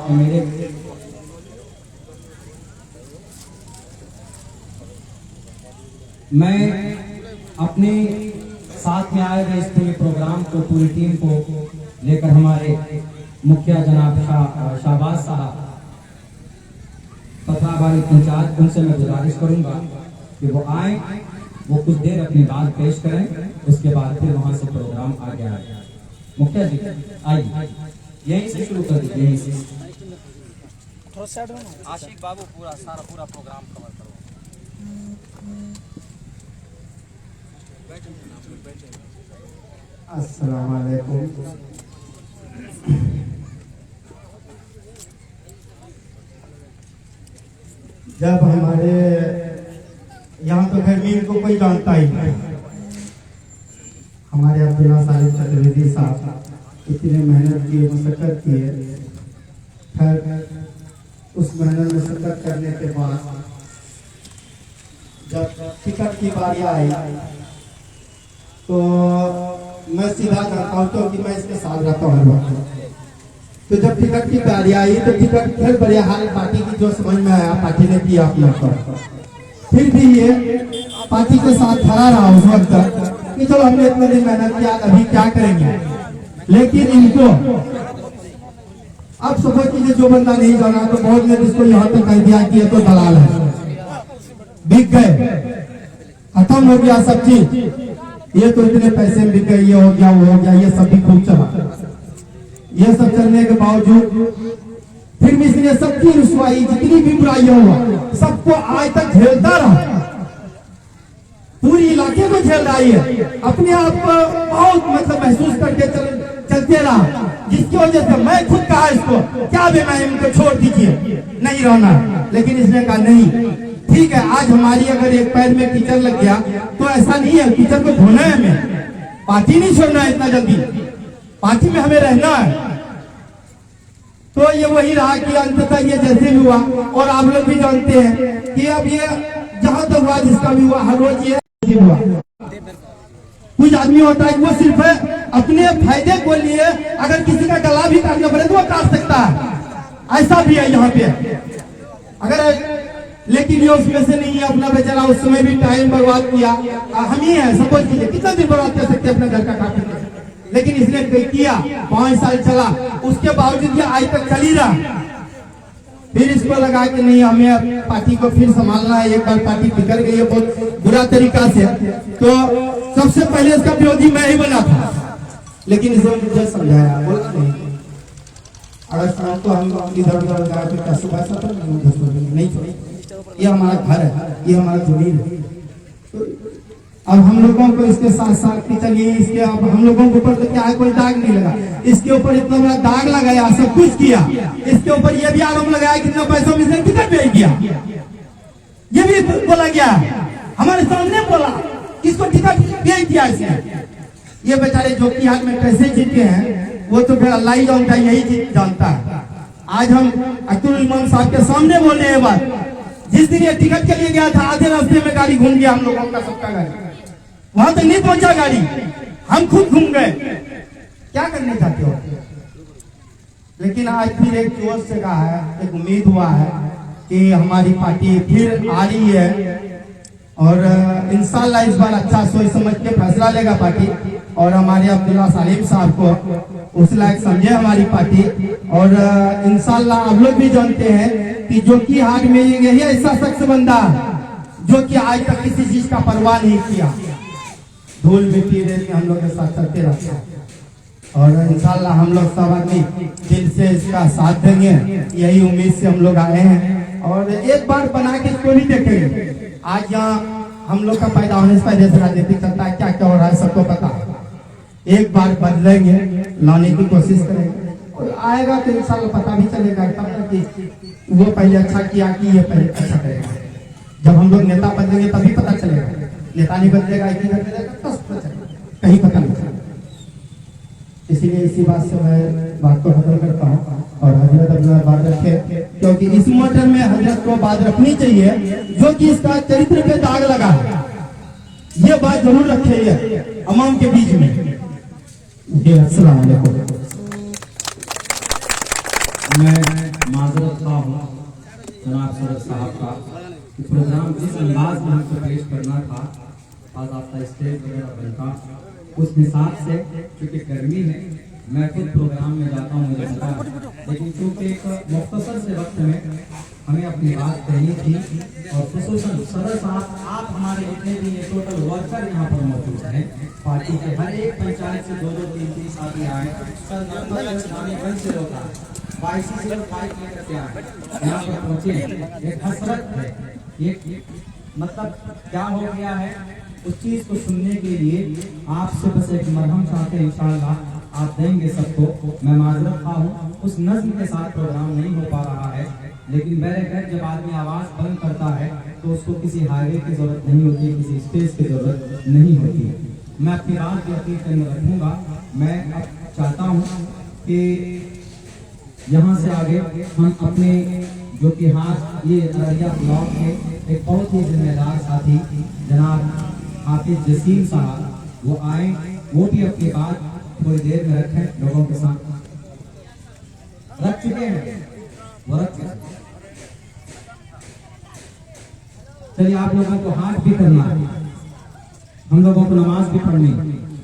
MLA, मैं अपने साथ में आए हुए इस पूरे प्रोग्राम को, पूरी टीम को लेकर हमारे मुखिया जनाब शाहबाज साहब तथा हमारे इंचार्ज, उनसे मैं गुजारिश करूंगा कि वो आए, वो कुछ देर अपनी बात पेश करें, उसके बाद फिर वहां से प्रोग्राम आगे आए। मुखिया जी आइए, यहीं से शुरू कर दीजिए, यहीं से। आशिक बाबू पूरा प्रोग्राम कवर करो। अस्सलाम वालेकुम। जब हमारे यहाँ तो खैर को कोई जानता ही नहीं, हमारे अब्दुल्ला सालिम चतुर्वेदी साहब इतने मेहनत किए, मशक्कत किए, फिर उस मेहनत मशक्कत करने के बाद जब टिकट की बारी आई तो मैं सीधा करता हूँ क्योंकि मैं इसके साथ रहता हूँ। तो जब टिकट की बारी आई तो टिकट फिर बढ़िया हाल पार्टी की जो समझ में आया पार्टी ने किया अपना पर, फिर भी ये पार्टी के साथ खड़ा रहा उस वक्त तक कि चलो हमने इतने दिन मेहनत किया, अभी क्या करेंगे। लेकिन इनको अब समझ कीजिए, जो बंदा नहीं जाना तो बहुत ने जिसको यहाँ तक कह दिया कि ये तो दलाल है, बिक गए, खत्म हो गया सब चीज, ये तो इतने पैसे में बिक गए, ये हो गया, वो हो गया, ये सब भी खूब चला। ये सब चलने के बावजूद फिर भी इसने सबकी रुसवाई, जितनी भी बुराइयां हुआ, सबको आज तक झेलता रहा, पूरी इलाके को झेल रहा है, अपने आप को बहुत मतलब महसूस करके चलते रहा, जिसकी वजह से मैं खुद कहा इसको क्या भी मैं इनको छोड़ दीजिए, नहीं रहना। लेकिन इसने कहा नहीं, ठीक है, आज हमारी अगर एक पैर में कीचड़ लग गया तो ऐसा नहीं है, कीचड़ को धोना है, हमें पार्टी नहीं छोड़ना है इतना जल्दी, पार्टी में हमें रहना है। तो ये वही रहा कि अंततः ये जैसे भी हुआ, और आप लोग भी जानते हैं कि अब ये जहां तक हुआ, जिसका भी हुआ, हर रोज ये हुआ। कुछ आदमी होता है वो सिर्फ अपने फायदे को लिए अगर किसी का गला भी काटना पड़े तो वो काट सकता है, ऐसा भी है यहाँ पे। अगर लेकिन ये उसमें से नहीं है, अपना बेचारा उस समय भी टाइम बर्बाद किया, हम ही है, सपोज कीजिए कितना दिन बर्बाद कर सकते अपने घर का काटने, लेकिन इसने किया, 5 साल चला, उसके बावजूद ये आज तक चल ही रहा। फिर इसको लगा कि नहीं, हमें पार्टी को फिर संभालना है, एक बार पार्टी बिगड़ गई है बहुत बुरा तरीका से, तो सबसे पहले इसका विरोधी मैं ही बना था। लेकिन इसे मुझे समझाया, बोला नहीं, अगर शाम को हम इधर उधर सुबह नहीं छोड़ी, ये हमारा घर है, ये हमारा जमीन है। तो अब हम लोगों को इसके साथ साथ कि चलिए इसके, अब हम लोगों के ऊपर तो क्या है, कोई दाग नहीं लगा, इसके ऊपर इतना बड़ा दाग लगाया, सब कुछ किया, इसके ऊपर ये भी आरोप लगाया कितना पैसों में इसने टिकट भेज दिया, ये भी बोला गया, हमारे सामने बोला किसको टिकट भेज दिया इसने। ये बेचारे जो कि हाथ में कैसे जीते हैं वो तो फिर अल्लाह ही जानता है, यही जानता है। आज हम अब्दुल इमाम साहब के सामने बोल रहे हैं बात, जिस दिन ये टिकट के लिए गया था, आधे रास्ते में गाड़ी घूम गया, हम लोगों का सबका गाड़ी वहां तक नहीं पहुंचा, गाड़ी हम खुद घूम गए, क्या करने चाहते हो। लेकिन आज फिर एक जोश से कहा है, एक उम्मीद हुआ है कि हमारी पार्टी फिर आ रही है, और इंशाल्लाह इस बार अच्छा सोच समझ के फैसला लेगा पार्टी, और हमारे अब्दुल्ला सालिम साहब को उस लायक समझे हमारी पार्टी। और इंशाल्लाह आप लोग भी जानते हैं कि जो कि हाथ में यही ऐसा शख्स बंदा जो कि आज तक किसी चीज का परवाह नहीं किया, धूल मिट्टी रेत में हम लोग के साथ चलते रहते हैं, और इंशाल्लाह हम लोग सब आदमी दिल से इसका साथ देंगे, यही उम्मीद से हम लोग आए हैं। और एक बार बना के इसको नहीं देखेंगे, आज यहाँ हम लोग का पैदा होने से पहले से राजनीति चलता है, क्या क्या हो रहा है सबको पता है, एक बार बदलेंगे, लाने की कोशिश करेंगे, और आएगा तो इंशाल्लाह पता भी चलेगा तब तक कि वो पहले अच्छा किया कि ये पहले अच्छा करेगा। जब हम लोग नेता बदलेंगे तभी पता चलेगा, नेता नहीं बदलेगा कहीं पता नहीं चलेगा। इसीलिए इसी बात से मैं बात को खत्म करता हूँ, और हजरत अपना बात रखे, क्योंकि इस मैटर में हजरत को बात रखनी चाहिए, जो कि इसका चरित्र पे दाग लगा है, ये बात जरूर रखिए अवाम के बीच में। अस्सलाम वालेकुम। मैं माजरत खा हूँ जनाब सदर साहब का कि प्रोग्राम जिस अंदाज में हमको पेश करना था आज आपका स्टेज वगैरह बनता उस हिसाब से, क्योंकि गर्मी है मैं खुद प्रोग्राम में जाता हूँ मुझे पता है, लेकिन क्योंकि एक मुख्तसर से वक्त में हमें अपनी बात कहनी थी और खुसूसन सदर साहब आप हमारे जितने भी ये टोटल वर्कर यहाँ पर मौजूद हैं, पार्टी के हर एक पंचायत से 2-2 3-3 साथी आए, रानीगंज से लोग आए, बाईसी से लोग बाइक लेकर के आए, यहाँ पर पहुँचे। एक हसरत है, एक मतलब क्या हो गया है उस चीज को सुनने के लिए आपसे बस एक मरहम चाहते हैं, इंशाअल्लाह आप देंगे सबको। मैं माजरत खा हूँ, उस नज्म के साथ प्रोग्राम नहीं हो पा रहा है, लेकिन मेरे घर जब आदमी आवाज बंद करता है तो उसको किसी हाईवे की जरूरत नहीं होती, किसी स्टेज की जरूरत नहीं होती। मैं अपनी बात की हकीकत में रखूंगा। मैं अब चाहता हूँ कि यहाँ से आगे हम अपने जो कि हाथ ये अररिया ब्लॉक के एक बहुत ही जिम्मेदार साथी जनाब हाफिज जसीम साहब वो आए, वो भी अपनी बात थोड़ी देर में रखें, लोगों के साथ रख चुके हैं वो रख चुके। चलिए आप लोगों को हाथ भी करना है, हम लोगों को नमाज भी पढ़नी,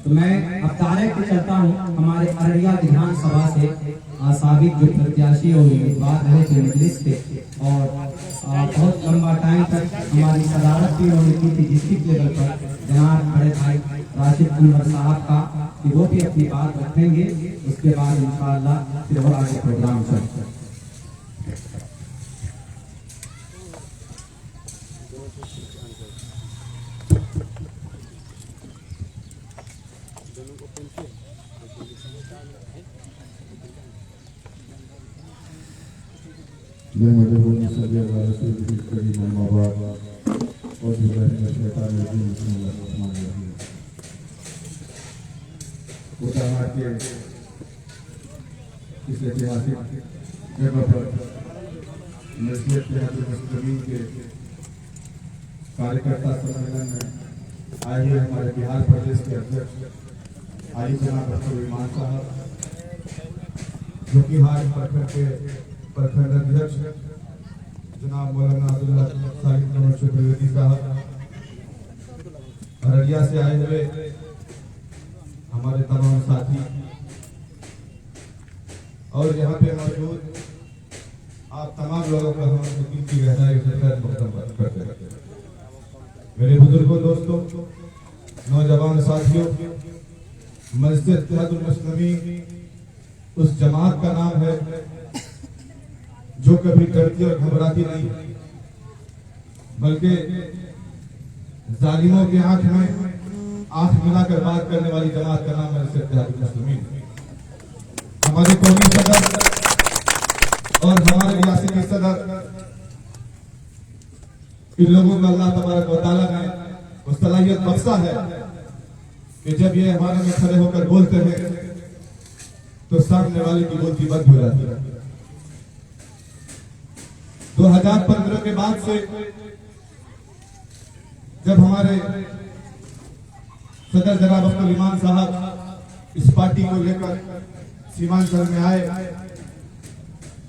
तो मैं अब डायरेक्ट चलता हूँ हमारे अररिया विधानसभा से साबिक जो प्रत्याशी और उम्मीदवार रहे थे मजलिस के और बहुत लंबा टाइम तक हमारी सदारत भी उन्होंने की थी डिस्ट्रिक्ट लेवल पर, जनाब बड़े भाई राशिद अनवर साहब का, कि वो भी अपनी बात रखेंगे। उसके बाद इंशाअल्लाह फिर और आगे प्रोग्राम चलेगा। इस ऐतिहासिक जगह पर मुस्लिम के कार्यकर्ता सम्मेलन में आए हुए हमारे बिहार प्रदेश के अध्यक्ष आई जनाब डॉक्टर इमाम साहब, जो कि हाल प्रखंड के प्रखंड अध्यक्ष जनाब मौलाना अब्दुल्ला साहिब चतुर्वेदी साहब, अररिया से आए हुए हमारे तमाम साथी और यहाँ पे मौजूद आप तमाम लोगों का हम दिल की गहराई से मुकदम करते हैं। मेरे बुजुर्गों, दोस्तों, नौजवान साथियों, मस्जिद इत्तेहादुल मुस्लिमीन उस जमात का नाम है जो कभी डरती और घबराती नहीं, बल्कि जालिमों की आंख में आंख मिलाकर बात करने वाली जमात का नाम है मस्जिद इत्तेहादुल मुस्लिमीन। हमारे कौमी सदर और हमारे रियासती सदर, इन लोगों को अल्लाह तबारक व तआला ने वो सलाहियत बख्शा है कि जब ये हमारे में खड़े होकर बोलते हैं तो सामने वाले की बोलती बंद हो जाती है। 2015 के बाद से जब हमारे सदर जनाब अब्दुल इमाम साहब इस पार्टी को लेकर सीमांचल में आए,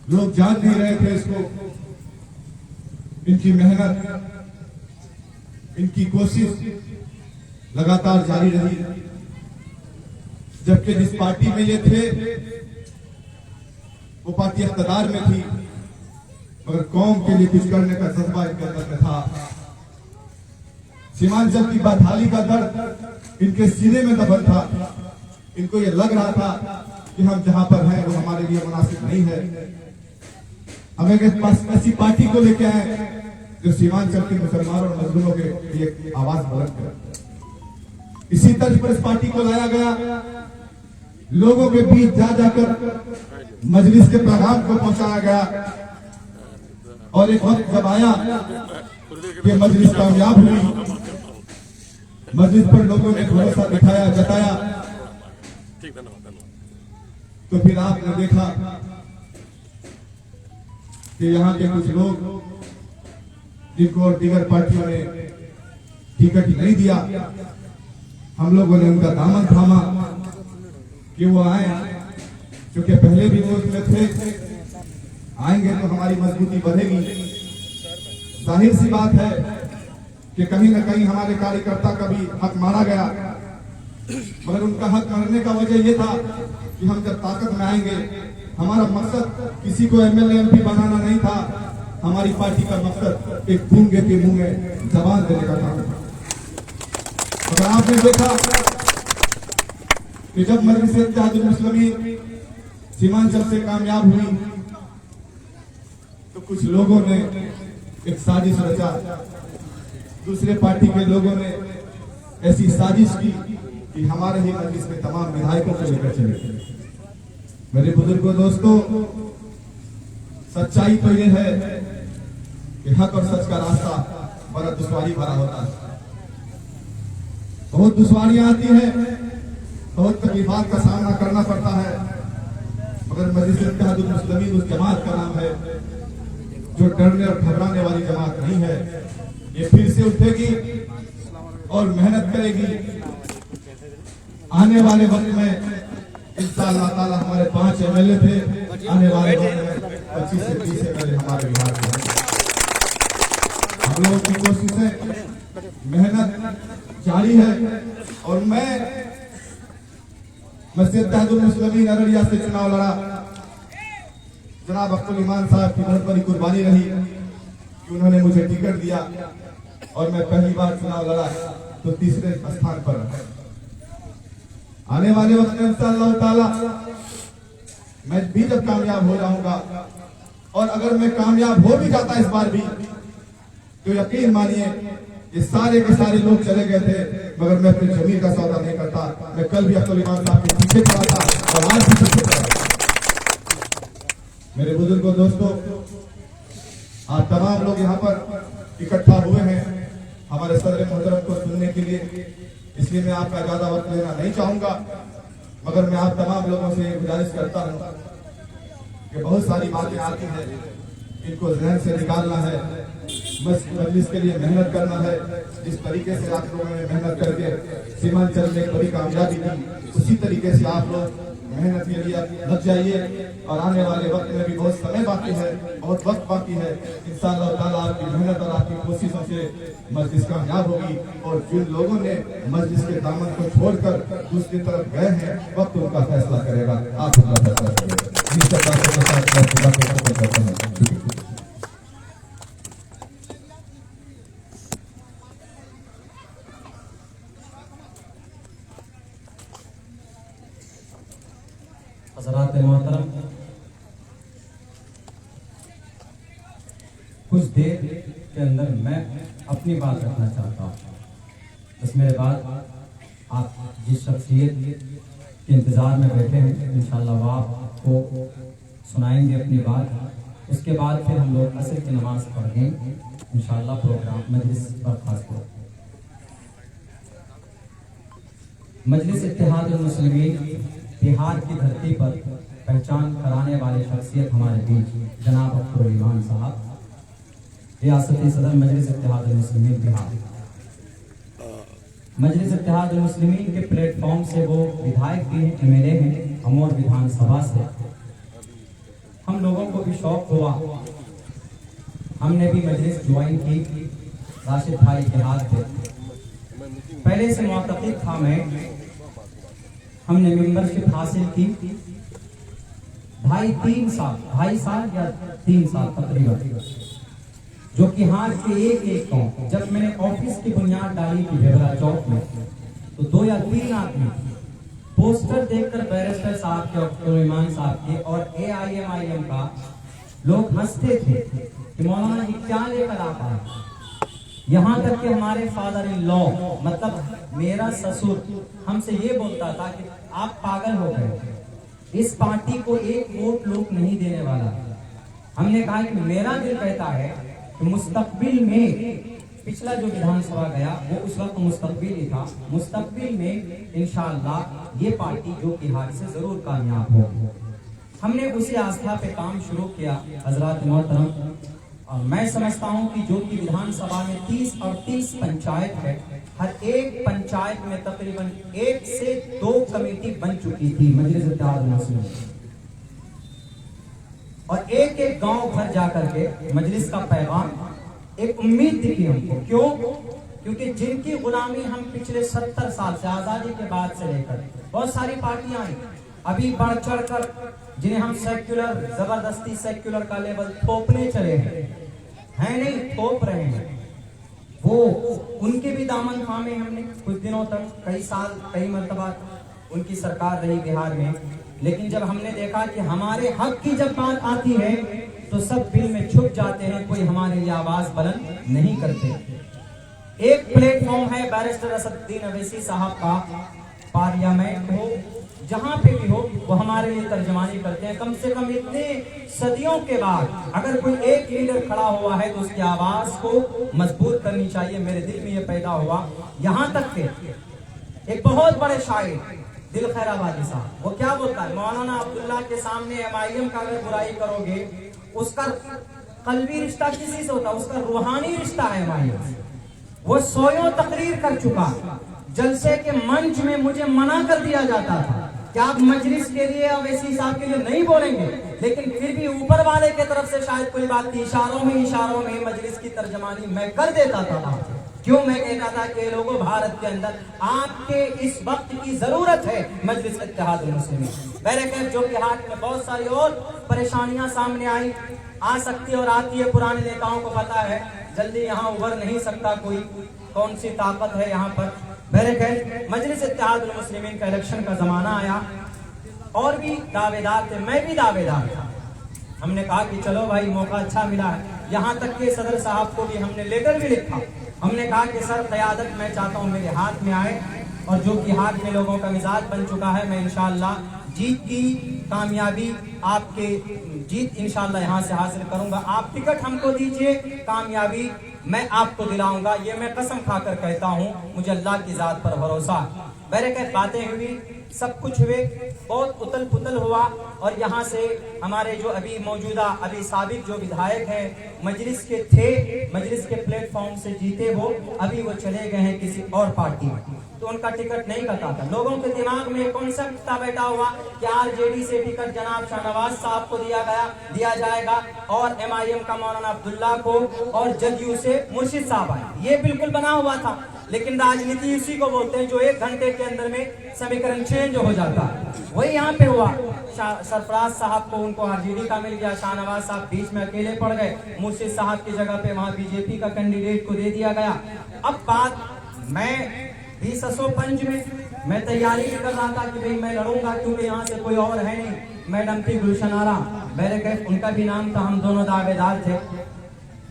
लोग जान नहीं रहे थे इसको। इनकी मेहनत, इनकी कोशिश लगातार जारी रही, जबकि जिस पार्टी में ये थे वो पार्टी इख्तिदार में थी, मगर कौम के लिए कुछ करने का जज्बा इनके अंदर में था। सीमांचल की बदहाली का दर्द इनके सीने में दबल था। इनको ये लग रहा था कि हम जहां पर हैं वो हमारे लिए मुनासिब नहीं है। हम एक पास ऐसी पार्टी को लेके आए जो सीमांचल के मुसलमानों और मजलूमों के लिए आवाज बुलंद करे। इसी तर्ज पर इस पार्टी को लाया गया, लोगों के बीच जा जाकर मजलिस के पैगाम को पहुंचाया गया, और एक वक्त जब आया कि मजलिस कामयाब हुई, मस्जिद पर लोगों ने भरोसा दिखाया, जताया, तो फिर आपने देखा कि यहाँ के कुछ लोग जिनको और दीगर पार्टियों ने टिकट नहीं दिया, हम लोगों ने उनका दामन थामा कि वो आए, क्योंकि पहले भी वो उसमें थे आएंगे तो हमारी मजबूती बढ़ेगी। जाहिर सी बात है कि कहीं ना कहीं हमारे कार्यकर्ता का भी हक मारा गया, मगर उनका हक मारने का वजह यह था कि हम जब ताकत में आएंगे, हमारा मकसद किसी को एमएलए एमपी बनाना नहीं था। हमारी पार्टी का मकसद एक गूंगे के मुंह में जबान देने का था। अगर आपने देखा कि जब मजलिस इत्तेहादुल मुस्लिमीन सीमांचल से कामयाब हुई तो कुछ लोगों ने एक साजिश रचा, दूसरे पार्टी के लोगों ने ऐसी साजिश की कि हमारे ही मजलिस में तमाम विधायकों को लेकर चले। मेरे बुजुर्गों दोस्तों, सच्चाई तो यह है कि हक और सच का रास्ता बड़ा दुश्वारी भरा होता है। बहुत दुश्वारियां आती हैं, बहुत तकलीफात का सामना करना पड़ता है, मगर मजलिस इत्तेहादुल मुस्लिमीन उस जमात का नाम है जो डरने और घबराने वाली जमात नहीं है। ये फिर से उठेगी और मेहनत करेगी। आने वाले वक्त में इंशाअल्लाह ताला हमारे 5 एमएलए थे, आने वाले वक्त में 25 से 30 एमएलए हमारे बिहार में। हम लोगों की कोशिशें, मेहनत जारी है और मैं मजलिस इत्तेहादुल मुस्लिमीन अररिया से चुनाव लड़ा। जनाब अब्दुल ईमान साहब की बहुत बड़ी कुर्बानी रही कि उन्होंने मुझे टिकट दिया और मैं पहली बार चुनाव लड़ा तो तीसरे स्थान पर रहा। आने वाले वक्त में इंशाअल्लाह ताला मैं भी जब कामयाब हो जाऊंगा, और अगर मैं कामयाब हो भी जाता इस बार भी, तो यकीन मानिए ये सारे के सारे लोग चले गए थे, मगर मैं अपनी जमीन का सौदा नहीं करता। मैं कल भी अब्दुल ईमान साहब के पीछे खड़ा था और आज भी पीछे खड़ा। मेरे बुजुर्गों दोस्तों, आज तमाम लोग यहाँ पर इकट्ठा हुए हैं हमारे सदर मोहतरम को सुनने के लिए, इसलिए मैं आपका ज्यादा वक्त लेना नहीं चाहूंगा, मगर मैं आप तमाम लोगों से गुजारिश करता हूँ कि बहुत सारी बातें आती हैं, इनको जहन से निकालना है, मजलिस के लिए मेहनत करना है। जिस तरीके से आप लोगों ने मेहनत करके सीमांचल में एक बड़ी कामयाबी दी, उसी तरीके से आप लोग मेहनत के लिए लग जाइए। और आने वाले वक्त में भी बहुत समय बाकी है, बहुत वक्त बाकी है। इंशाअल्लाह ताला आपकी मेहनत और आपकी कोशिशों से मजलिस कामयाब होगी। और जिन लोगों ने मजलिस के दामन को छोड़कर दूसरी तरफ गए हैं, वक्त उनका फैसला करेगा। आप उनका फैसला करेगा। हज़रात मोहतरम, कुछ देर के अंदर मैं अपनी बात रखना चाहता हूँ। बस मेरे बाद आप जिस शख्सियत के इंतज़ार में बैठे हैं, इंशाअल्लाह वो आपको सुनाएंगे अपनी बात। उसके बाद फिर हम लोग असर की नमाज पढ़ेंगे इंशाअल्लाह। प्रोग्राम मजलिस बर्खास्त। मजलिस इत्तेहादुल मुस्लिमीन बिहार की धरती पर पहचान कराने वाले शख्सियत हमारे बीच जनाब अब्दुल ईमान साहब, रियासती सदर मजलिस इत्तेहादुल मुस्लिमीन बिहार। मजलिस इत्तेहादुल मुस्लिमीन के प्लेटफॉर्म से वो विधायक भी हैं, एमएलए हैं अमोर विधानसभा से। हम लोगों को भी शौक हुआ, हमने भी मजलिस ज्वाइन की राशिद भाई के हाथ से। पहले से मुतक़िद था मैं, हमने मेंबरशिप हासिल की 2.5 साल या 3 साल तकरीबन, जो कि हार के एक गाँव। जब मैंने ऑफिस की बुनियाद डाली थी बेवरा चौक में, तो 2 या 3 आदमी पोस्टर देखकर बैरिस्टर साहब के, अब्दुल ईमान साहब के और AIMIM का लोग हंसते थे कि मौलाना जी क्या लेकर आ पाए। यहाँ तक कि हमारे फादर इन लॉ, मतलब मेरा ससुर, हमसे ये बोलता था कि आप पागल हो गए, इस पार्टी को 1 वोट लोग नहीं देने वाला। हमने कहा कि मेरा दिल कहता है कि मुस्तकबिल में, पिछला जो विधानसभा गया वो उस वक्त मुस्तकबिल ही था, मुस्तकबिल में इंशाअल्लाह ये पार्टी जो कि हार से जरूर कामयाब होगी। हमने उसी आस्था पे काम शुरू किया हजरात मोहतरम। और मैं समझता हूं कि जो कि विधानसभा में 30 और 30 पंचायत है, हर एक पंचायत में तकरीबन 1 से 2 कमेटी बन चुकी थी मजलिस इत्तेहादुल मुस्लिमीन। और एक एक गांव घर जाकर के मजलिस का पैगाम, एक उम्मीद दिखी हमको। क्यों? क्योंकि जिनकी गुलामी हम पिछले 70 साल से, आजादी के बाद से लेकर, बहुत सारी पार्टियां आई, अभी बढ़ चढ़ कर जिन्हें हम सेक्युलर, जबरदस्ती सेक्युलर का लेवल थोपने चले हैं नहीं, थोप रहे हैं, वो उनके भी दामन थामे हमने कुछ दिनों तक, कई साल, कई मर्तबा उनकी सरकार रही बिहार में। लेकिन जब हमने देखा कि हमारे हक की जब बात आती है तो सब बिल में छुप जाते हैं, कोई हमारे लिए आवाज बुलंद नहीं करते। एक प्लेटफॉर्म है बैरिस्टर असदुद्दीन अवैसी साहब का, पार्लियामेंट हो, जहां पे भी हो, वो हमारे लिए तर्जमानी करते हैं। कम से कम इतने सदियों के बाद अगर कोई एक लीडर खड़ा हुआ है तो उसकी आवाज को मजबूत करनी चाहिए। मेरे दिल में ये पैदा हुआ, यहां तक के एक बहुत बड़े शायर दिल खैराबादी साहब, वो क्या बोलता है, मौलाना अब्दुल्ला के सामने एमआईएम का अगर बुराई करोगे, उसका कल्बी रिश्ता किसी से होता है, उसका रूहानी रिश्ता है एमआईएम। वो सोयो तकरीर कर चुका, जलसे के मंच में मुझे मना कर दिया जाता था कि आप मजलिस के लिए अवैसी साहब के लिए नहीं बोलेंगे, लेकिन फिर भी ऊपर वाले के तरफ से शायद कोई बात थी, इशारों में मजलिस की तर्जमानी मैं कर देता था। क्यों? मैं कहता था कि लोगों, भारत के अंदर आपके इस वक्त की जरूरत है मजलिस इत्तेहादुल मुस्लिमीन। मेरे कहते जो कि हाथ में बहुत सारी और परेशानियां सामने आ सकती है और आती है, पुराने नेताओं को पता है, जल्दी यहाँ उभर नहीं सकता कोई, कौन सी ताकत है यहाँ पर। मेरे कहते मजलिस इत्तेहादुल मुस्लिमीन का इलेक्शन का जमाना आया, और भी दावेदार थे, मैं भी दावेदार था। हमने कहा कि चलो भाई, मौका अच्छा मिला है। यहाँ तक के सदर साहब को भी हमने लेटर भी लिखा, हमने कहा कि सर क़यादत मैं चाहता हूँ मेरे हाथ में आए, और जो कि हाथ में लोगों का मिजाज बन चुका है, मैं इंशाअल्लाह जीत की कामयाबी, आपके जीत इंशाअल्लाह यहाँ से हासिल करूंगा। आप टिकट हमको दीजिए, कामयाबी मैं आपको दिलाऊंगा, ये मैं कसम खाकर कहता हूँ, मुझे अल्लाह की जात पर भरोसा। बैरकत बातें हुई, सब कुछ हुए, बहुत उतल पुतल हुआ, और यहाँ से हमारे जो अभी मौजूदा, अभी साबिक जो विधायक हैं, मजलिस के थे, मजलिस के प्लेटफॉर्म से जीते वो, अभी वो चले गए हैं किसी और पार्टी में, तो उनका टिकट नहीं कटा था। लोगों के दिमाग में कॉन्सेप्ट था बैठा हुआ कि आरजेडी से टिकट जनाब शाहनवाज साहब को दिया जाएगा, और एमआईएम का मौलाना अब्दुल्ला को, और जदयू से मुर्शिद साहब आए, ये बिल्कुल बना हुआ था। लेकिन राजनीति उसी को बोलते हैं जो 1 घंटे के अंदर में समीकरण चेंज हो जाता है, वही यहाँ पे हुआ। सरफराज साहब को उनको आरजेडी का मिल गया, शाहनवाज साहब बीच में अकेले पड़ गए, मुर्शिद साहब की जगह पे वहां बीजेपी का कैंडिडेट को दे दिया गया। अब बात, मैं भी ससोपंज में मैं तैयारी कर रहा था कि भाई मैं लड़ूंगा, क्योंकि यहाँ से कोई और है नहीं। मैडम थी गुलशन आरा, बैरकत उनका भी नाम था, हम दोनों दावेदार थे।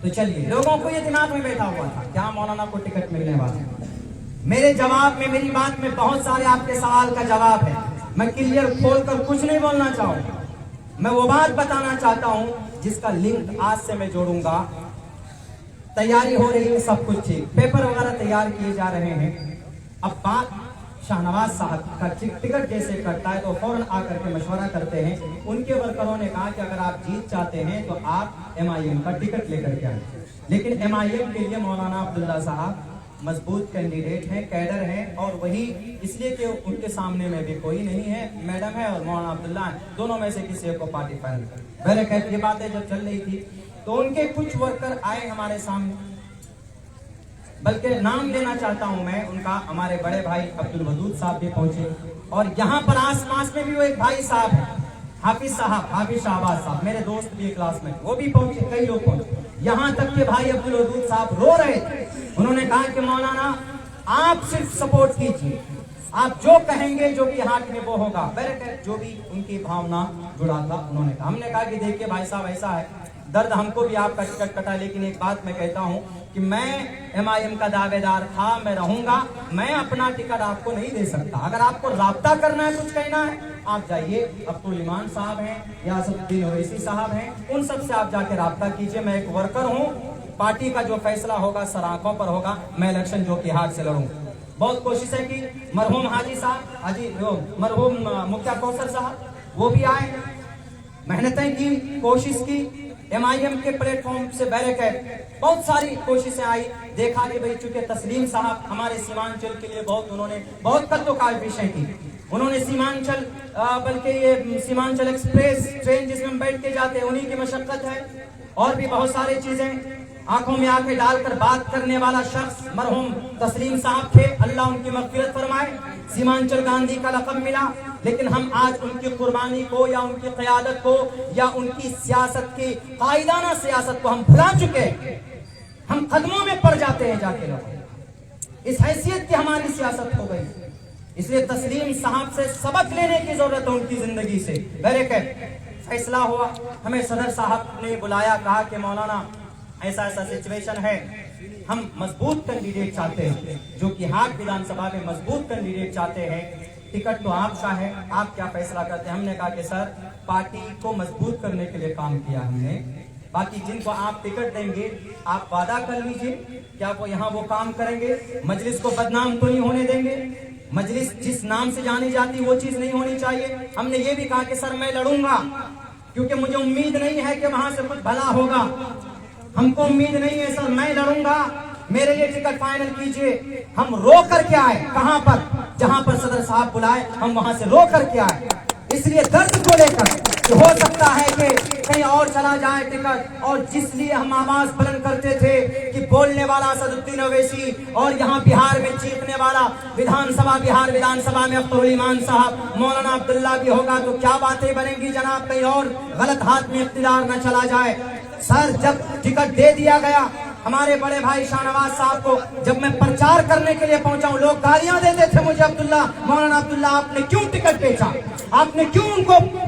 तो चलिए, लोगों को ये दिमाग में बैठा हुआ था क्या मौलाना को टिकट मिलने वाला। मेरे जवाब में, मेरी बात में बहुत सारे आपके सवाल का जवाब है। मैं क्लियर खोल कर कुछ नहीं बोलना चाहूंगा, मैं वो बात बताना चाहता हूं जिसका लिंक आज से मैं जोड़ूंगा। तैयारी हो रही है, सब कुछ ठीक, पेपर वगैरह तैयार किए जा रहे हैं। अब बात शाहनवाज साहब का टिकट जैसे कटता है तो फौरन आकर के मशवरा करते हैं। उनके वर्करों ने कहा कि अगर आप जीत चाहते हैं तो आप एमआईएम का टिकट लेकर के आए। लेकिन एमआईएम के लिए मौलाना अब्दुल्ला साहब मजबूत कैंडिडेट हैं, कैडर हैं, और वही इसलिए कि उनके सामने में भी कोई नहीं है, मैडम है और मौलाना अब्दुल्ला है, दोनों में से किसी को पार्टी फाइनल कर। पहले कहते ये बातें जब चल रही थी तो उनके कुछ वर्कर आए हमारे सामने, बल्कि नाम लेना चाहता हूं मैं उनका, हमारे बड़े भाई अब्दुल वदूद साहब भी पहुंचे, और यहाँ पर आस पास में भी वो एक भाई साहब है, हाफिज साहब, हाफिज शाहबाज साहब, मेरे दोस्त भी क्लास में, वो भी पहुंचे, कई लोग पहुंचे। यहाँ तक के भाई अब्दुल वदूद साहब रो रहे थे। उन्होंने कहा कि मौलाना आप सिर्फ सपोर्ट कीजिए, आप जो कहेंगे, जो भी हाथ में वो होगा। बैरकत जो भी उनकी भावना जुड़ा था उन्होंने कहा। हमने कहा कि देखिए भाई साहब, ऐसा है, दर्द हमको भी आपका टिकट कटा, लेकिन एक बात मैं कहता हूं कि मैं एमआईएम का दावेदार था, मैं रहूंगा, मैं अपना टिकट आपको नहीं दे सकता। अगर आपको राब्ता करना है, कुछ कहना है, आप जाइए, अब्दुल ईमान साहब हैं या असदुद्दीन ओवैसी साहब हैं, उन सब से आप जाके राब्ता कीजिए। मैं एक वर्कर हूं, पार्टी का जो फैसला होगा सर आंखों पर होगा, मैं इलेक्शन जो कि हाथ से लड़ूंगा। बहुत कोशिश है कि मरहूम हाजी साहब, हाजी मरहूम मुख्तार कौसर साहब, वो भी आए, मेहनतें की, कोशिश की, एमआईएम के प्लेटफॉर्म से बैरकत बहुत सारी कोशिशें आई। देखा कि भाई चूंकि तस्लीम साहब हमारे सीमांचल के लिए बहुत, उन्होंने बहुत कद्दोकाश विषय की, उन्होंने सीमांचल बल्कि ये सीमांचल एक्सप्रेस ट्रेन जिसमें हम बैठ के जाते हैं उन्हीं की मशक्कत है। और भी बहुत सारी चीजें, आंखों में आंखें डालकर बात करने वाला शख्स मरहूम तस्लीम साहब थे, अल्लाह उनकी मग़फ़िरत फरमाए। सीमांचल गांधी का लक़ब मिला, लेकिन हम आज उनकी कुर्बानी को या उनकी क़यादत को या उनकी सियासत की कायदाना सियासत को हम भुला चुके हैं। हम कदमों में पड़ जाते हैं जाके लोग, इस हैसियत की हमारी सियासत हो गई। इसलिए तस्लीम साहब से सबक लेने की जरूरत है उनकी जिंदगी से। फैसला हुआ, हमें सदर साहब ने बुलाया, कहा कि मौलाना ऐसा ऐसा सिचुएशन है, हम मजबूत कैंडिडेट चाहते हैं, जो कि हाट विधानसभा में मजबूत कैंडिडेट चाहते हैं, टिकट तो आपका है, आप क्या फैसला करते हैं। हमने कहा कि सर पार्टी को मजबूत करने के लिए काम किया हमने, बाकी जिनको आप टिकट देंगे आप वादा कर लीजिए क्या वो यहाँ वो काम करेंगे, मजलिस को बदनाम तो नहीं होने देंगे, मजलिस जिस नाम से जानी जाती वो चीज नहीं होनी चाहिए। हमने ये भी कहा कि सर मैं लड़ूंगा, क्योंकि मुझे उम्मीद नहीं है कि वहां से कुछ भला होगा, हमको उम्मीद नहीं है सर, मैं लड़ूंगा, मेरे लिए टिकट फाइनल कीजिए। हम रो करके आए, कहां पर, जहां पर सदर साहब बुलाए हम वहां से रो करके आए, इसलिए दर्द को लेकर कि हो सकता है कि कहीं और चला जाए टिकट। और जिसलिए हम आवाज बुलंद करते थे कि बोलने वाला असदुद्दीन ओवैसी और यहाँ बिहार में चीखने वाला विधानसभा, बिहार विधानसभा में अख्तरुल ईमान साहब, मौलाना अब्दुल्ला भी होगा तो क्या बातें बनेंगी जनाब, कहीं और गलत हाथ में इख्तियार न चला जाए। सर जब टिकट दे दिया गया हमारे बड़े भाई शाहनवाज साहब को, जब मैं प्रचार करने के लिए पहुंचा हूं, लोग गालियां देते थे मुझे, अब्दुल्ला, मौलाना अब्दुल्ला आपने क्यों टिकट बेचा, आपने क्यों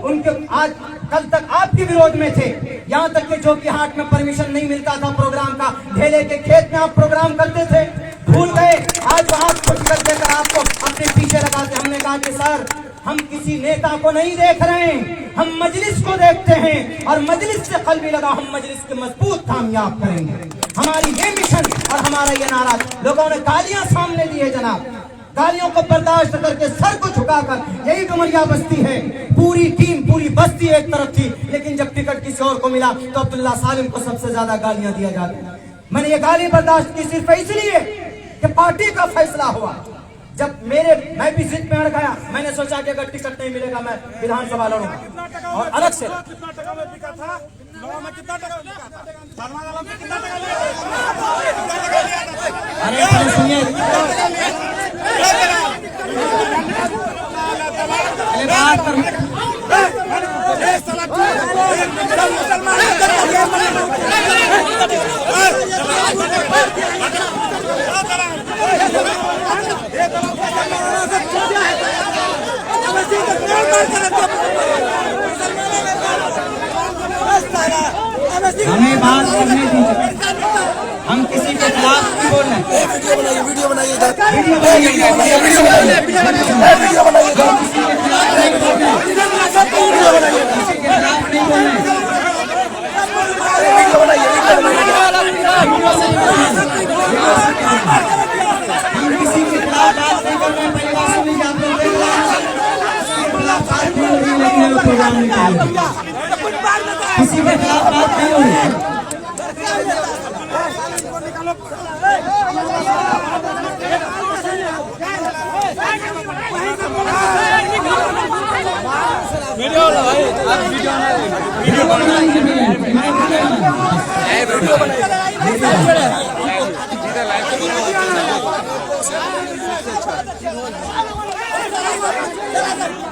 उनके आज कल तक आपके विरोध में थे, यहाँ तक कि जो कि हाट में परमिशन नहीं मिलता था प्रोग्राम का, ढेले के खेत में आप प्रोग्राम करते थे, भूल गए, आज आपको टिकट देकर आपको अपने पीछे लगाते। हमने कहा कि सर हम किसी नेता को नहीं देख रहे हैं, हम मजलिस को देखते हैं और मजलिस से कल्बी लगा, हम मजलिस के मजबूत कामयाब करेंगे। हमारी ये मिशन और हमारा ये नारा, लोगों ने गालियां सामने दी है जनाब, गालियों को बर्दाश्त करके सर को झुकाकर, यही डुमरिया बस्ती है, पूरी टीम पूरी बस्ती एक तरफ थी, लेकिन जब टिकट किसी और को मिला तो अब्दुल्ला सालिम को सबसे ज्यादा गालियां दिया जाता। मैंने ये गाली बर्दाश्त की सिर्फ इसलिए कि पार्टी का फैसला हुआ। जब मैं भी जिद में अड़ गया, मैंने सोचा कि अगर टिकट नहीं मिलेगा मैं विधानसभा लड़ूंगा और अलग से। अरे सुनिए, हमें बात करने दीजिए, हम किसी के खिलाफ नहीं बोल रहे हैं। वीडियो बनाइए हम किसी के खिलाफ बात नहीं कर रहे हैं, परिवार में जाते किसी के खिलाफ बात नहीं हो रही।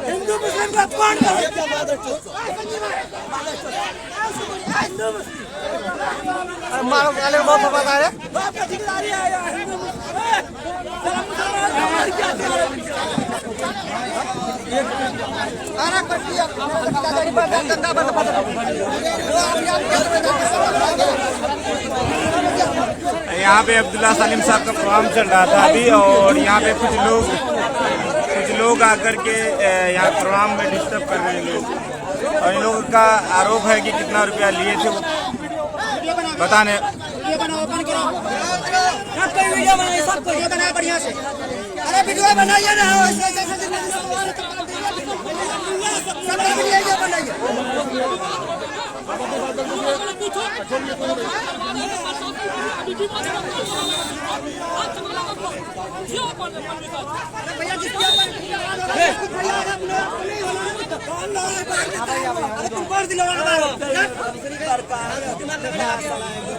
हिंदू मुस्लिम का कौन मारो गाले में बहुत बता रहे बाप का ठिकादारी आया हिंदू यहाँ पे अब्दुल्ला सलीम साहब का प्रोग्राम चल रहा था अभी, और यहाँ पे कुछ लोग आकर के यहाँ प्रोग्राम में डिस्टर्ब कर रहे हैं लोग, और इन लोगों का आरोप है कि कितना रुपया लिए थे वो बताने। वीडियो बनाइए, सब वीडियो बनाए बढ़िया से, अरे वीडियो बनाइए ना, वीडियो बनाइए।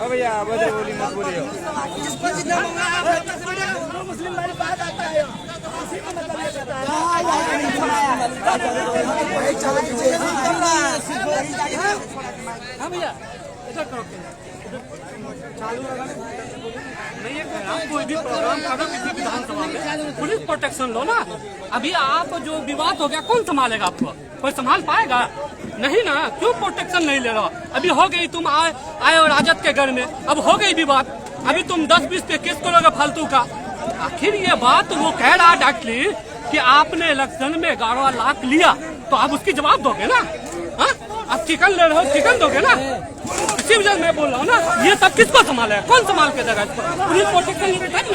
भैया बदल बोली मत बोलिए। मुस्लिम वाली बात आता है नहीं है आप कोई भी प्रोग्राम करो किसी विधानसभा में पुलिस प्रोटेक्शन लो ना। अभी आप जो विवाद हो गया कौन संभालेगा आपको? कोई संभाल पाएगा? नहीं ना। क्यों प्रोटेक्शन नहीं ले रहा? अभी हो गई तुम आए और राजद के घर में, अब हो गई विवाद, अभी तुम 10-20 पे केस करोगे फालतू का। आखिर ये बात वो कह रहा डायरेक्टली कि आपने इलेक्शन में 11 लाख लिया तो आप उसकी जवाब दोगे ना। हाँ आप चिकन ले रहे हो, चिकन दोगे ना। इसी वजह मैं बोल रहा हूँ ना, ये सब किसको संभाले? कौन संभाल के देगा इसको? पुलिस प्रोटेक्शन नहीं देता ना।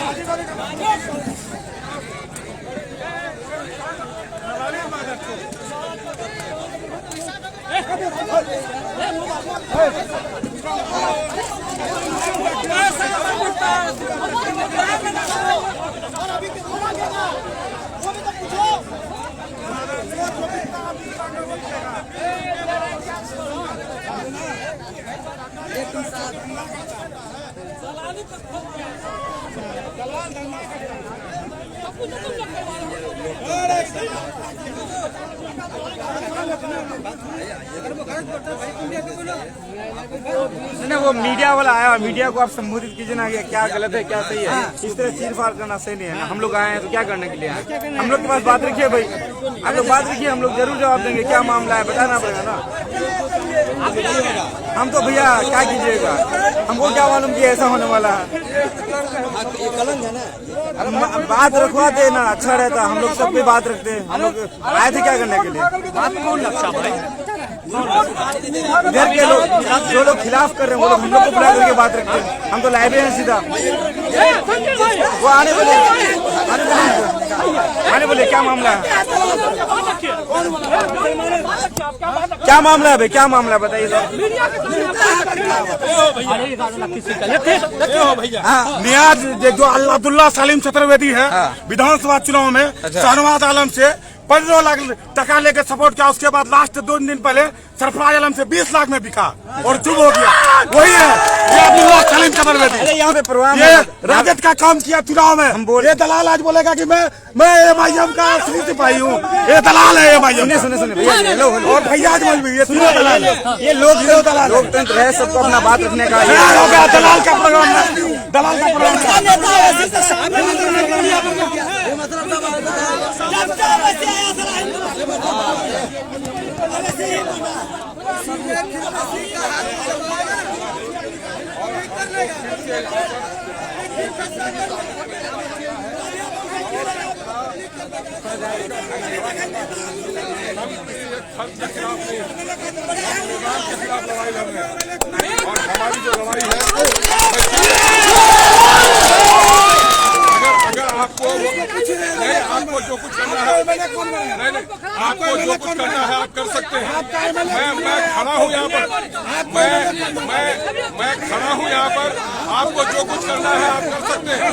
नहीं वो मीडिया वाला आया, मीडिया को आप संबोधित कीजिए ना कि क्या गलत है क्या सही है। इस तरह चीर फाड़ करना सही नहीं है ना। हम लोग आए हैं तो क्या करने के लिए आए? हम लोग के पास बात रखिए भाई, आप लोग बात रखिए, हम लोग जरूर जवाब देंगे। क्या मामला है बताना पड़ेगा ना। हम तो भैया क्या कीजिएगा, हमको क्या मालूम कि ऐसा होने वाला है। बात रखवाते ना अच्छा रहता, हम लोग सब पे बात रखते हैं। हम लोग आए थे क्या करने के लिए? बात कौन लगता भाई? इधर के लोग जो लोग खिलाफ कर रहे हैं वो लोग हम लोग को बुला करके बात रखते हैं। हम तो लाइब्रेरी हैं सीधा। वो आने बोले क्या मामला है? क्या मामला है भाई? क्या मामला है बताइए तो। नियाज जो अब्दुल्ला सलीम चतुर्वेदी है विधानसभा चुनाव में शहनवाज आलम से 15 लाख टका लेकर सपोर्ट किया। उसके बाद लास्ट 2 दिन पहले सरफराज आलम से 20 लाख में बिका और चुप हो गया। वही है ये अब्दुल्ला सलीम चतुर्वेदी। यहाँ पे प्रोग्राम ये राजद का काम किया चुनाव में। हम बोले दलाल आज बोलेगा कि मैं एमआईएम का असली सिपाही हूँ। ये दलाल है एमआईएम। सुने भैया और फैयाज मौलवी ये तीनों दलाल है। ये लोकतंत्र है, सबको अपना बात रखने का। हो गया दलाल का प्रोग्राम, दलाल का प्रोग्राम। और हमारी जो लड़ाई है, अगर आपको आपको जो कुछ करना है, नहीं आपको जो कुछ करना है आप कर सकते हैं। मैं खड़ा हूँ यहाँ पर, मैं खड़ा हूँ यहाँ पर। आपको जो कुछ करना है आप कर सकते हैं।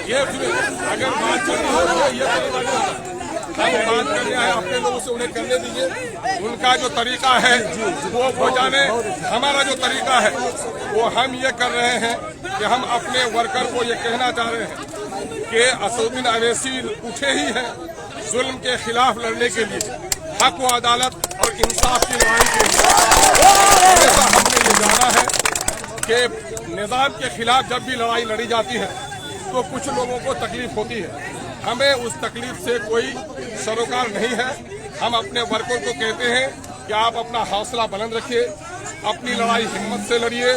ये अगर बात करनी हो तो ये बात करनी है अपने लोगों से, उन्हें करने दीजिए। उनका जो तरीका है वो जाने। हमारा जो तरीका है वो हम ये कर रहे हैं कि हम अपने वर्कर को ये कहना चाह रहे हैं कि असदुद्दीन अवैसी उठे ही हैं जुल्म के खिलाफ लड़ने के लिए, हक व अदालत और इंसाफ की लड़ाई के लिए। हमने ये जाना है कि निज़ाम के खिलाफ जब भी लड़ाई लड़ी जाती है तो कुछ लोगों को तकलीफ होती है। हमें उस तकलीफ से कोई सरोकार नहीं है। हम अपने वर्कर को कहते हैं कि आप अपना हौसला बुलंद रखिए, अपनी लड़ाई हिम्मत से लड़िए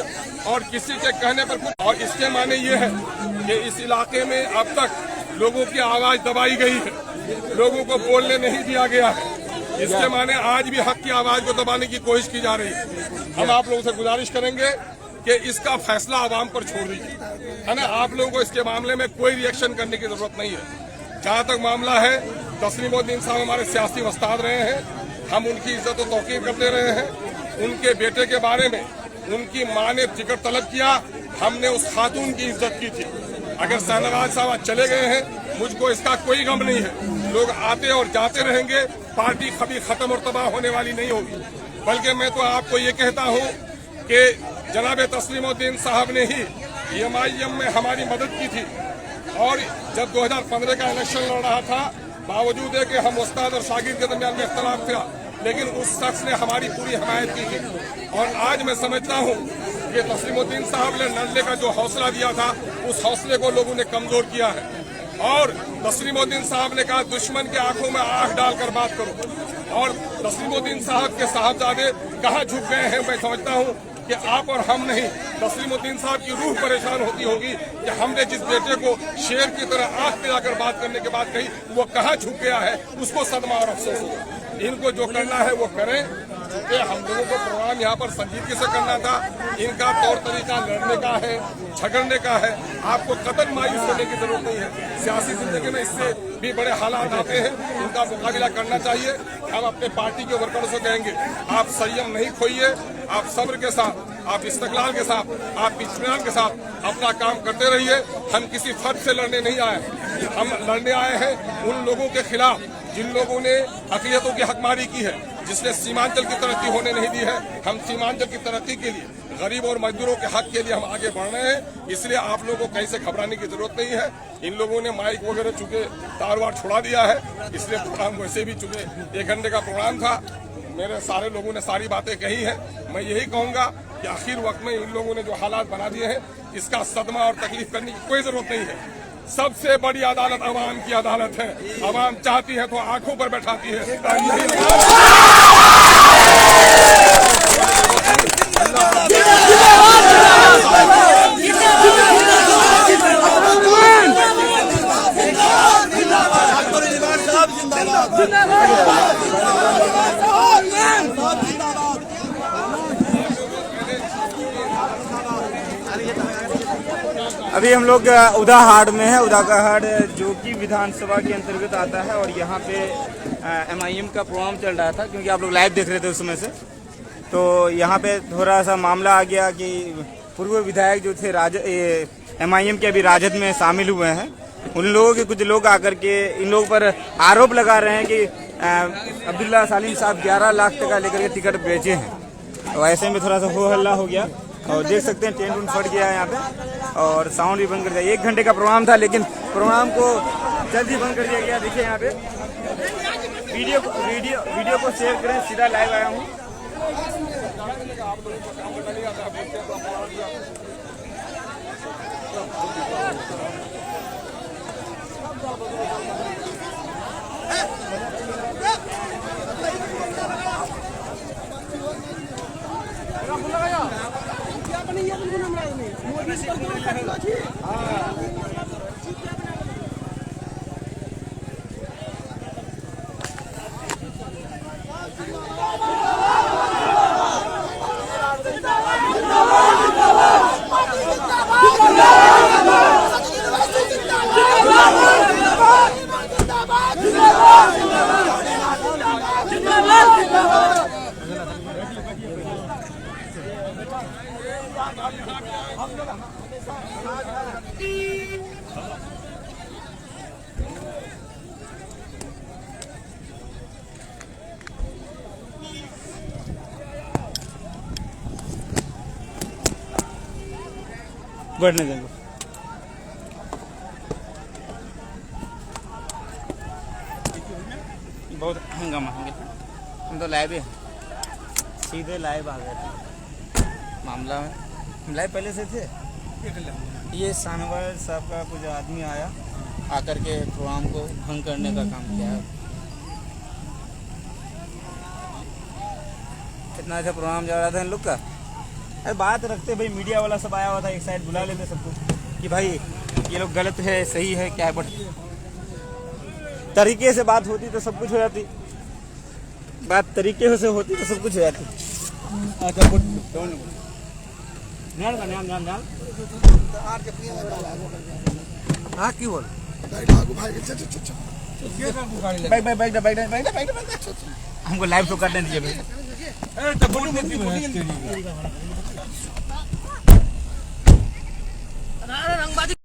और किसी के कहने पर कुछ। और इसके माने ये है कि इस इलाके में अब तक लोगों की आवाज दबाई गई है, लोगों को बोलने नहीं दिया गया है। इसके माने आज भी हक की आवाज को दबाने की कोशिश की जा रही है। हम आप लोगों से गुजारिश करेंगे कि इसका फैसला आवाम पर छोड़ दीजिए, है ना। आप लोगों को इसके मामले में कोई रिएक्शन करने की जरूरत नहीं है। जहाँ तक मामला है, तस्लीमुद्दीन साहब हमारे सियासी उस्ताद रहे हैं, हम उनकी इज्जत और तौकीर करते रहे हैं। उनके बेटे के बारे में उनकी माँ ने टिकट तलब किया, हमने उस खातून की इज्जत की थी। अगर शाहनवाज साहब आज चले गए हैं, मुझको इसका कोई गम नहीं है। लोग आते और जाते रहेंगे, पार्टी कभी खत्म और तबाह होने वाली नहीं होगी। बल्कि मैं तो आपको ये कहता हूँ कि जनाब तस्लीमुद्दीन साहब ने ही MIM में हमारी मदद की थी, और जब 2015 का इलेक्शन लड़ रहा था, बावजूद है कि हम उस्ताद और शागिर्द के दरमियान में इख्तलाफ था, लेकिन उस शख्स ने हमारी पूरी हमायत की थी। और आज मैं समझता हूँ कि तस्लीमुद्दीन साहब ने लड़ने का जो हौसला दिया था, उस हौसले को लोगों ने कमजोर किया है। और तस्लीमुद्दीन साहब ने कहा दुश्मन के आंखों में आंख डालकर बात करो। और तस्लीमुद्दीन साहब के साहबजादे कहाँ झुक गए हैं, मैं समझता हूँ कि आप और हम नहीं, तस्लीमुद्दीन साहब की रूह परेशान होती होगी कि हमने जिस बेटे को शेर की तरह आंख पिलाकर बात करने के बाद कही, वो कहाँ झुक गया है, उसको सदमा और अफसोस होगा। इनको जो करना है वो करें। चूंकि हम लोगों को प्रोग्राम यहाँ पर संजीदगी से करना था, इनका तौर तरीका लड़ने का है, झगड़ने का है। आपको कतई मायूस होने की जरूरत नहीं है। सियासी जिंदगी में इससे भी बड़े हालात आते हैं, इनका मुकाबला करना चाहिए। हम अपने पार्टी के वर्करों से कहेंगे, आप संयम नहीं खोइए, आप सब्र के साथ, आप इस्तक़लाल के साथ, आप इत्मीनान के साथ अपना काम करते रहिए। हम किसी फर्द से लड़ने नहीं आए, हम लड़ने आए हैं उन लोगों के खिलाफ जिन लोगों ने अक़लियतों की हकमारी की है, जिसने सीमांचल की तरक्की होने नहीं दी है। हम सीमांचल की तरक्की के लिए, गरीब और मजदूरों के हक के लिए हम आगे बढ़ रहे हैं। इसलिए आप लोगों को कहीं से घबराने की जरूरत नहीं है। इन लोगों ने माइक वगैरह चूंकि तार-वार छुड़ा दिया है, इसलिए प्रोग्राम वैसे भी चूंकि 1 घंटे का प्रोग्राम था, मेरे सारे लोगों ने सारी बातें कही है। मैं यही कहूँगा कि आखिर वक्त में इन लोगों ने जो हालात बना दिए हैं, इसका सदमा और तकलीफ करने की कोई जरूरत नहीं है। सबसे बड़ी अदालत अवाम की अदालत है। अवाम चाहती है तो आंखों पर बैठाती है। अभी हम लोग उदाहाड़ में है। उदाहाड़ जो कि विधानसभा के अंतर्गत आता है, और यहाँ पे MIM का प्रोग्राम चल रहा था, क्योंकि आप लोग लाइव देख रहे थे उस समय से। तो यहाँ पे थोड़ा सा मामला आ गया कि पूर्व विधायक जो थे MIM के अभी राजद में शामिल हुए हैं, उन लोगों के कुछ लोग आकर के इन लोगों पर आरोप लगा रहे हैं कि अब्दुल्ला सालिम साहब 11 लाख टका लेकर के टिकट बेचे हैं। तो ऐसे में थोड़ा सा हो हल्ला हो गया, और देख सकते हैं टेंट उंट फट गया है यहाँ पे, और साउंड भी बंद कर दिया। 1 घंटे का प्रोग्राम था, लेकिन प्रोग्राम को जल्दी बंद कर दिया गया। देखिए यहाँ पे वीडियो को शेयर करें, सीधा लाइव आया हूँ। बढ़ने देंगे। बहुत हंगामा होंगे। हम तो लाइव है, सीधे लाइव आ गए थे मामला में। हम लाइव पहले से थे। ये शाहनवाज साहब का कुछ आदमी आया, आकर के प्रोग्राम को भंग करने का काम किया है। कितना अच्छा प्रोग्राम जा रहा था इन लोग का। अरे बात रखते भाई, मीडिया वाला सब आया हुआ था, एक साइड बुला लेते सबको कि भाई ये लोग गलत है, सही है, क्या है। बट तरीके से बात होती तो सब कुछ हो जाती, बात तरीके से होती तो सब कुछ हो जाती। हाँ क्यों बोल हमको लाइव तो करने दीजिए भाई। रंगबाजी